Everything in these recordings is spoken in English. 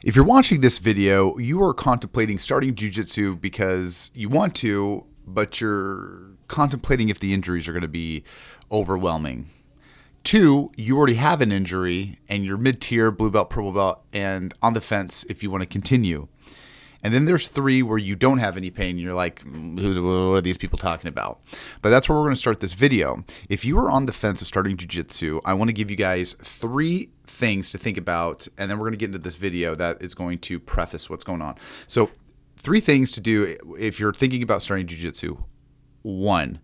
If you're watching this video, you are contemplating starting jiu-jitsu because you want to, but you're contemplating if the injuries are going to be overwhelming. 2, you already have an injury and you're mid-tier, blue belt, purple belt, and on the fence if you want to continue. And then there's 3 where you don't have any pain and you're like, what are these people talking about? But that's where we're going to start this video. If you are on the fence of starting jiu-jitsu, I want to give you guys 3 things to think about, and then we're going to get into this video that is going to preface what's going on. So 3 things to do if you're thinking about starting jiu-jitsu. 1,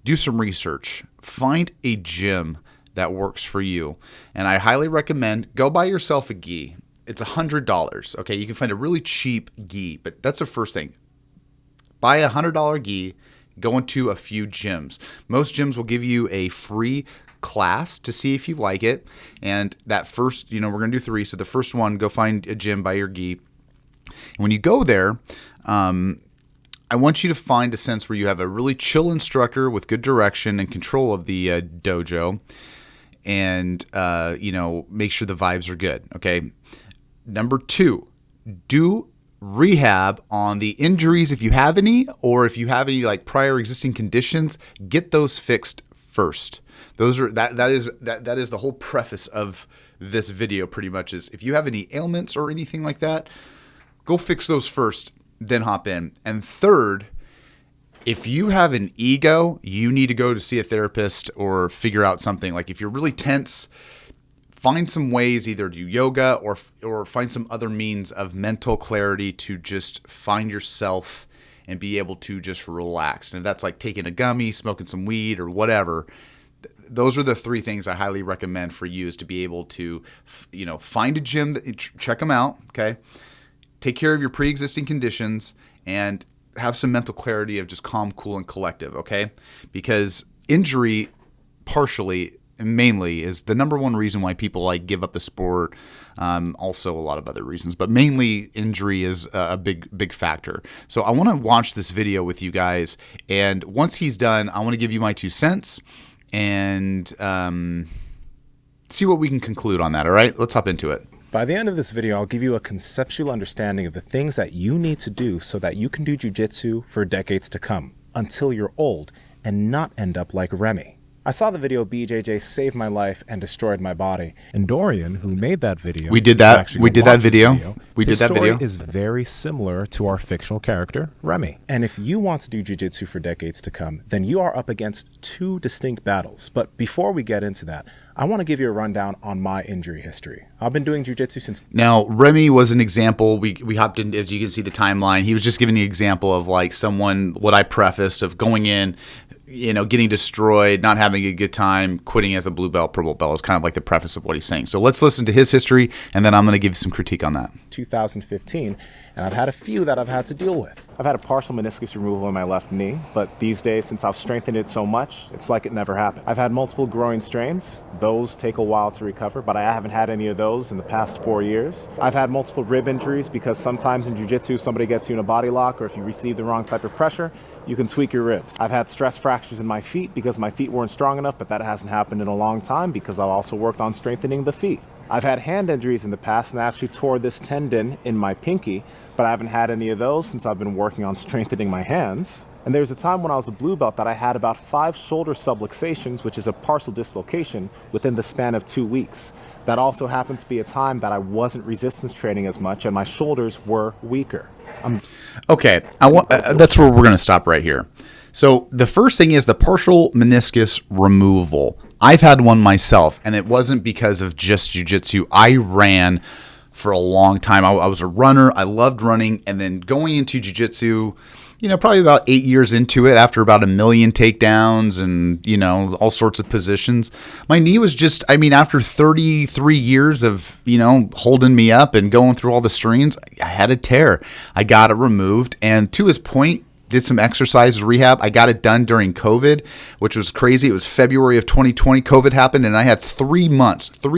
do some research. Find a gym that works for you. And I highly recommend go buy yourself a gi. It's $100. Okay, you can find a really cheap gi, but that's the first thing. Buy a $100 gi, go into a few gyms. Most gyms will give you a free class to see if you like it. And that first, we're going to do 3. So the first one, go find a gym, buy your gi. And when you go there, I want you to find a sense where you have a really chill instructor with good direction and control of the dojo. And, make sure the vibes are good. Okay. Number 2, do rehab on the injuries if you have any, or if you have any like prior existing conditions, get those fixed first. That is the whole preface of this video pretty much is if you have any ailments or anything like that, go fix those first, then hop in. And 3rd, if you have an ego, you need to go to see a therapist or figure out something. Like if you're really tense, find some ways, either do yoga or find some other means of mental clarity to just find yourself and be able to just relax. And if that's like taking a gummy, smoking some weed or whatever, those are the 3 things I highly recommend for you is to be able to, find a gym, check them out, okay? Take care of your pre-existing conditions and have some mental clarity of just calm, cool, and collective, okay? Because injury partially and mainly is the number 1 reason why people give up the sport. Also a lot of other reasons, but mainly injury is a big factor. So I want to watch this video with you guys. And once he's done, I want to give you my 2 cents and see what we can conclude on that. All right, let's hop into it. By the end of this video, I'll give you a conceptual understanding of the things that you need to do so that you can do jiu-jitsu for decades to come until you're old and not end up like Remy. I saw the video BJJ saved my life and destroyed my body. And Dorian, who made that video, we did that video. His story is very similar to our fictional character, Remy. And if you want to do jiu-jitsu for decades to come, then you are up against 2 distinct battles. But before we get into that, I want to give you a rundown on my injury history. I've been doing jiu-jitsu since... Now, Remy was an example. We hopped in, as you can see the timeline. He was just giving the example of what I prefaced of going in, getting destroyed, not having a good time, quitting as a blue belt, purple belt is kind of like the preface of what he's saying. So let's listen to his history, and then I'm going to give you some critique on that. 2015, and I've had a few that I've had to deal with. I've had a partial meniscus removal in my left knee, but these days, since I've strengthened it so much, it's like it never happened. I've had multiple groin strains. Those take a while to recover, but I haven't had any of those in the past 4 years. I've had multiple rib injuries because sometimes in jiu-jitsu, somebody gets you in a body lock, or if you receive the wrong type of pressure, you can tweak your ribs. I've had stress fractures in my feet because my feet weren't strong enough, but that hasn't happened in a long time because I've also worked on strengthening the feet. I've had hand injuries in the past, and I actually tore this tendon in my pinky, but I haven't had any of those since I've been working on strengthening my hands. And there was a time when I was a blue belt that I had about 5 shoulder subluxations, which is a partial dislocation, within the span of 2 weeks. That also happened to be a time that I wasn't resistance training as much, and my shoulders were weaker. Okay, that's where we're going to stop right here. So the first thing is the partial meniscus removal. I've had one myself, and it wasn't because of just jiu-jitsu. I ran for a long time. I was a runner. I loved running, and then going into jiu-jitsu, probably about 8 years into it, after about 1 million takedowns and, all sorts of positions, my knee was just, after 33 years of, holding me up and going through all the strains, I had a tear. I got it removed, and to his point, did some exercise rehab. I got it done during COVID, which was crazy. It was February of 2020. COVID happened, and I had 3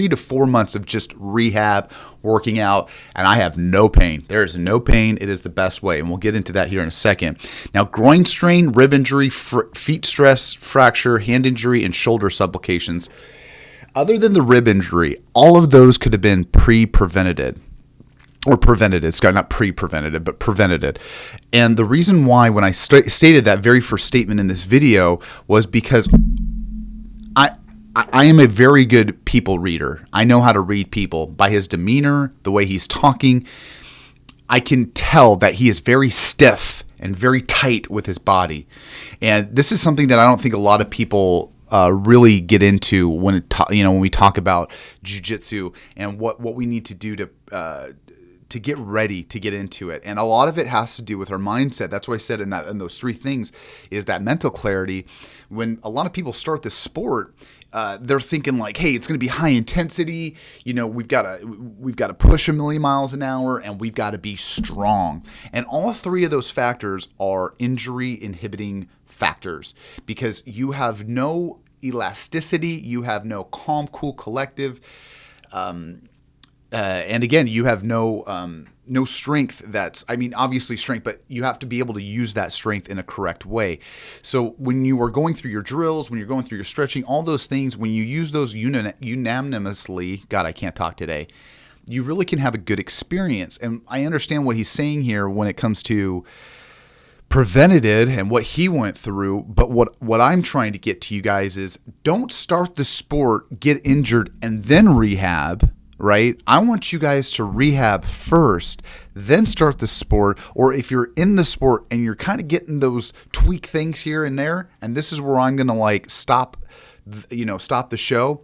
to 4 months of just rehab, working out, and I have no pain. There is no pain. It is the best way, and we'll get into that here in a second. Now, groin strain, rib injury, feet stress, fracture, hand injury, and shoulder subluxations. Other than the rib injury, all of those could have been pre-prevented. or prevented it. Scott, not pre-prevented it, but prevented it. And the reason why, when I stated that very first statement in this video, was because I am a very good people reader. I know how to read people by his demeanor, the way he's talking. I can tell that he is very stiff and very tight with his body. And this is something that I don't think a lot of people really get into when when we talk about jiu-jitsu and what we need to do to get ready to get into it. And a lot of it has to do with our mindset. That's why I said in those three things is that mental clarity. When a lot of people start this sport, they're thinking like, hey, it's going to be high intensity. We've got to push 1,000,000 miles an hour, and we've got to be strong. And all three of those factors are injury inhibiting factors, because you have no elasticity, you have no calm, cool, collective. And again, you have no strength obviously strength, but you have to be able to use that strength in a correct way. So when you are going through your drills, when you're going through your stretching, all those things, when you use those unanimously, God, I can't talk today, you really can have a good experience. And I understand what he's saying here when it comes to preventative and what he went through. But what I'm trying to get to you guys is, don't start the sport, get injured, and then rehab. Right? I want you guys to rehab first, then start the sport. Or if you're in the sport and you're kind of getting those tweak things here and there, and this is where I'm going to stop the show,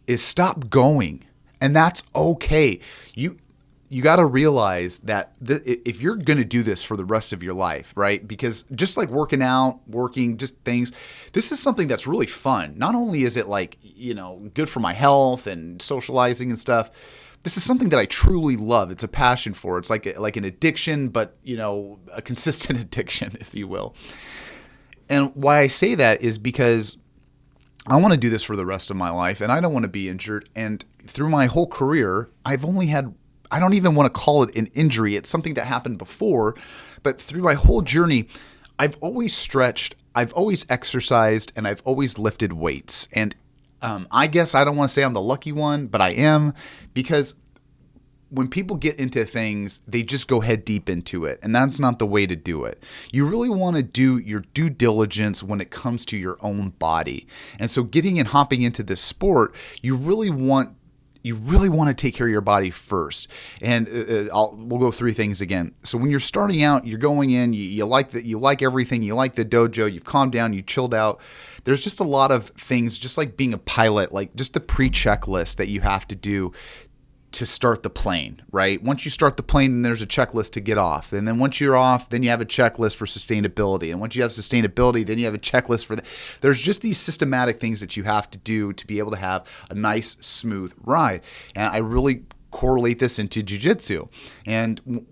is stop going. And that's okay. You got to realize that if you're going to do this for the rest of your life, right? Because just like working, just things, this is something that's really fun. Not only is it good for my health and socializing and stuff, this is something that I truly love. It's a passion for it. It's like an addiction, but a consistent addiction, if you will. And why I say that is because I want to do this for the rest of my life, and I don't want to be injured. And through my whole career, I've only had, I don't even want to call it an injury. It's something that happened before. But through my whole journey, I've always stretched, I've always exercised, and I've always lifted weights. And I guess I don't want to say I'm the lucky one, but I am, because when people get into things, they just go head deep into it. And that's not the way to do it. You really want to do your due diligence when it comes to your own body. And so getting and hopping into this sport, you really want to take care of your body first. And we'll go through things again. So when you're starting out, you're going in, you like everything, you like the dojo, you've calmed down, you chilled out. There's just a lot of things, just like being a pilot, like just the pre-checklist that you have to do to start the plane, right? Once you start the plane, then there's a checklist to get off. And then once you're off, then you have a checklist for sustainability. And once you have sustainability, then you have a checklist for there's just these systematic things that you have to do to be able to have a nice, smooth ride. And I really correlate this into jiu-jitsu. And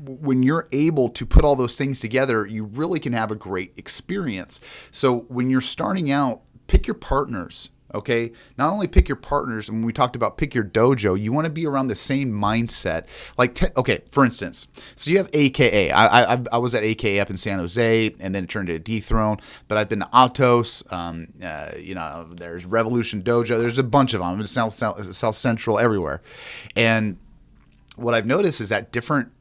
when you're able to put all those things together, you really can have a great experience. So when you're starting out, pick your partners. Okay, not only pick your partners, and when we talked about pick your dojo, you want to be around the same mindset. Okay, for instance, so you have AKA. I was at AKA up in San Jose, and then it turned into Dethrone. But I've been to Atos. There's Revolution Dojo. There's a bunch of them. I'm in South Central, everywhere. And what I've noticed is that different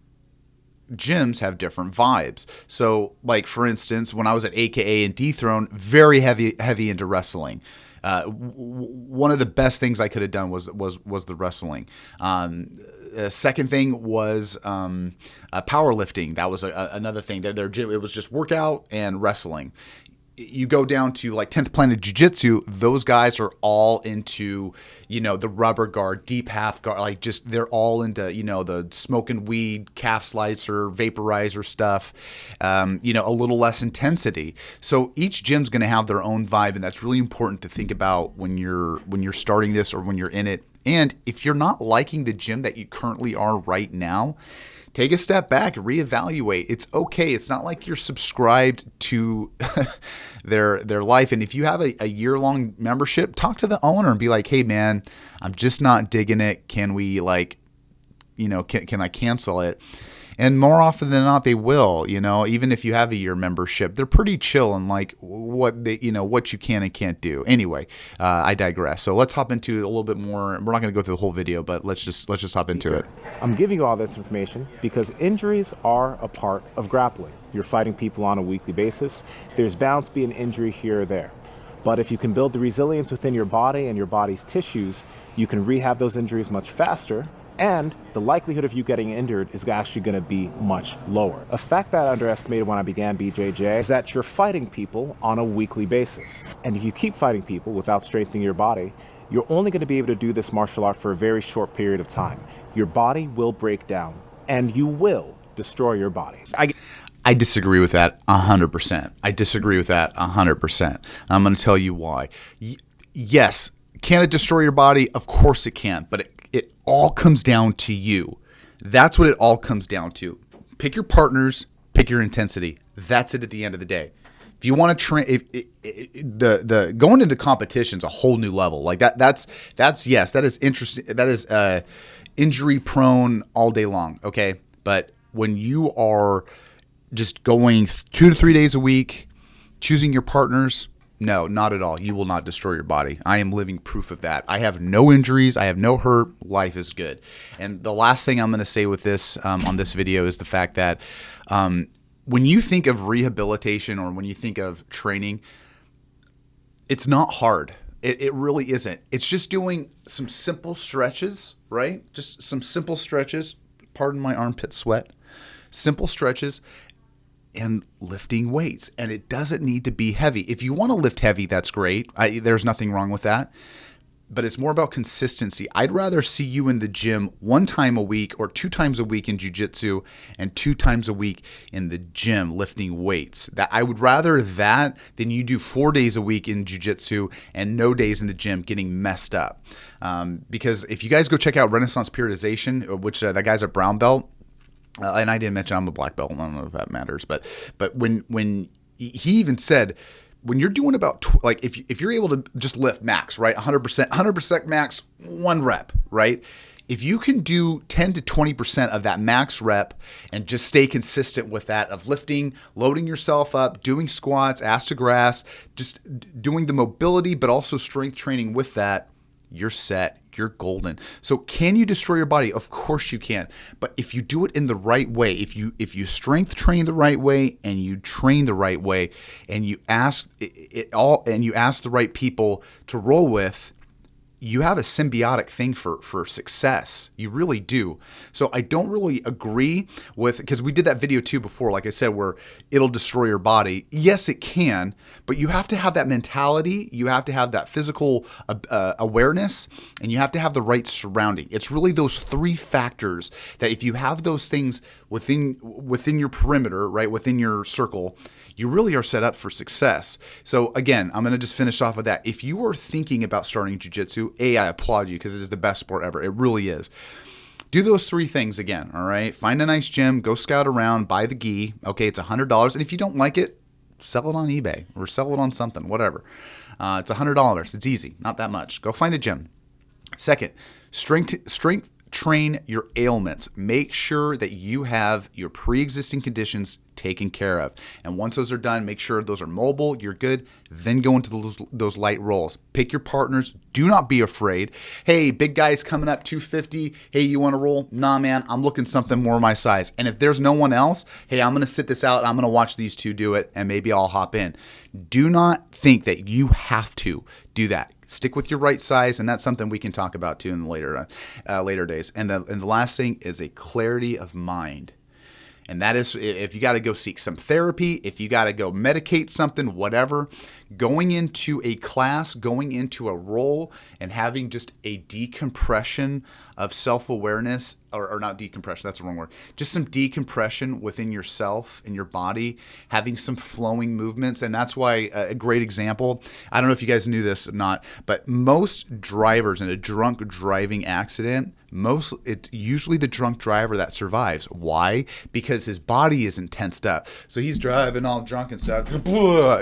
gyms have different vibes. So, like for instance, when I was at AKA and Dethrone, very heavy into wrestling. One of the best things I could have done was the wrestling. Second thing was powerlifting. That was another thing. Their gym, it was just workout and wrestling. You go down to like 10th Planet Jiu-Jitsu, those guys are all into, the rubber guard, deep half guard, they're all into, the smoking weed, calf slicer, vaporizer stuff, a little less intensity. So each gym's going to have their own vibe, and that's really important to think about when you're starting this or when you're in it. And if you're not liking the gym that you currently are right now, take a step back, reevaluate. It's okay. It's not like you're subscribed to their life. And if you have a year-long membership, talk to the owner and be like, hey, man, I'm just not digging it. Can we can I cancel it? And more often than not, they will, even if you have a year membership, they're pretty chill and like what you can and can't do. Anyway, I digress. So let's hop into a little bit more. We're not going to go through the whole video, but let's just hop into it. I'm giving you all this information because injuries are a part of grappling. You're fighting people on a weekly basis. There's bound to be an injury here or there. But if you can build the resilience within your body and your body's tissues, you can rehab those injuries much faster, and the likelihood of you getting injured is actually going to be much lower. A fact that I underestimated when I began BJJ is that you're fighting people on a weekly basis. And if you keep fighting people without strengthening your body, you're only going to be able to do this martial art for a very short period of time. Your body will break down, and you will destroy your body. I disagree with that 100%. I disagree with that 100%. I'm going to tell you why. Yes, can it destroy your body? Of course it can, but it all comes down to you. That's what it all comes down to. Pick your partners, pick your intensity. That's it at the end of the day. If you want to train, the going into competition is a whole new level. Like that's yes, that is interesting. That is injury prone all day long. Okay, but when you are just going 2 to 3 days a week, choosing your partners, no, not at all. You will not destroy your body. I am living proof of that. I have no injuries. I have no hurt. Life is good. And the last thing I'm going to say with this on this video is the fact that when you think of rehabilitation or when you think of training, it's not hard. It really isn't. It's just doing some simple stretches, right? Just some simple stretches. Pardon my armpit sweat. Simple stretches and lifting weights. And it doesn't need to be heavy. If you want to lift heavy, that's great. There's nothing wrong with that. But it's more about consistency. I'd rather see you in the gym 1 time a week or 2 times a week in Jiu Jitsu and 2 times a week in the gym lifting weights. That I would rather that than you do 4 days a week in Jiu Jitsu and no days in the gym getting messed up. Because if you guys go check out Renaissance Periodization, which that guy's a brown belt, and I didn't mention I'm a black belt. I don't know if that matters, but when he even said, when you're doing about like if you're able to just lift max, right, 100% max, 1 rep, right? If you can do 10 to 20% of that max rep and just stay consistent with that of lifting, loading yourself up, doing squats, ass to grass, just doing the mobility, but also strength training with that, you're set. You're golden. So can you destroy your body? Of course you can. But if you do it in the right way, if you strength train the right way and you train the right way and you ask the right people to roll with, you have a symbiotic thing for success. You really do. So I don't really agree with, because we did that video too before, like I said, where it'll destroy your body. Yes, it can, but you have to have that mentality. You have to have that physical awareness, and you have to have the right surrounding. It's really those 3 factors that if you have those things within your perimeter, right, within your circle, you really are set up for success. So again, I'm going to just finish off with that. If you are thinking about starting jiu-jitsu, I applaud you because it is the best sport ever. It really is. Do those 3 things again, all right? Find a nice gym, go scout around, buy the gi. Okay, it's $100. And if you don't like it, sell it on eBay or sell it on something, whatever. It's $100. It's easy, not that much. Go find a gym. Second, strength train your ailments. Make sure that you have your pre-existing conditions taken care of. And once those are done, make sure those are mobile, you're good, then go into those light rolls. Pick your partners. Do not be afraid. Hey, big guy's coming up 250. Hey, you want to roll? Nah, man, I'm looking something more my size. And if there's no one else, hey, I'm going to sit this out. I'm going to watch these 2 do it, and maybe I'll hop in. Do not think that you have to do that. Stick with your right size, and that's something we can talk about too in the later days. And the last thing is a clarity of mind. And that is, if you got to go seek some therapy, if you got to go medicate something, whatever, going into a class, going into a role, and having just a decompression of self-awareness, or not decompression, that's the wrong word, just some decompression within yourself and your body, having some flowing movements. And that's why a great example, I don't know if you guys knew this or not, but most drivers in a drunk driving accident, it's usually the drunk driver that survives. Why? Because his body isn't tensed up. So he's driving all drunk and stuff.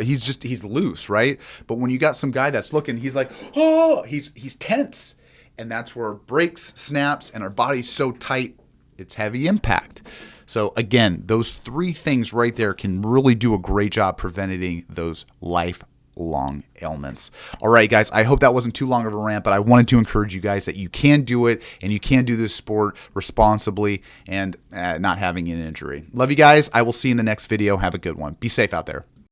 He's loose, right? But when you got some guy that's looking, he's like, oh, he's tense. And that's where brakes snaps and our body's so tight, it's heavy impact. So again, those 3 things right there can really do a great job preventing those lifelong ailments. All right, guys, I hope that wasn't too long of a rant, but I wanted to encourage you guys that you can do it and you can do this sport responsibly and not having an injury. Love you guys. I will see you in the next video. Have a good one. Be safe out there.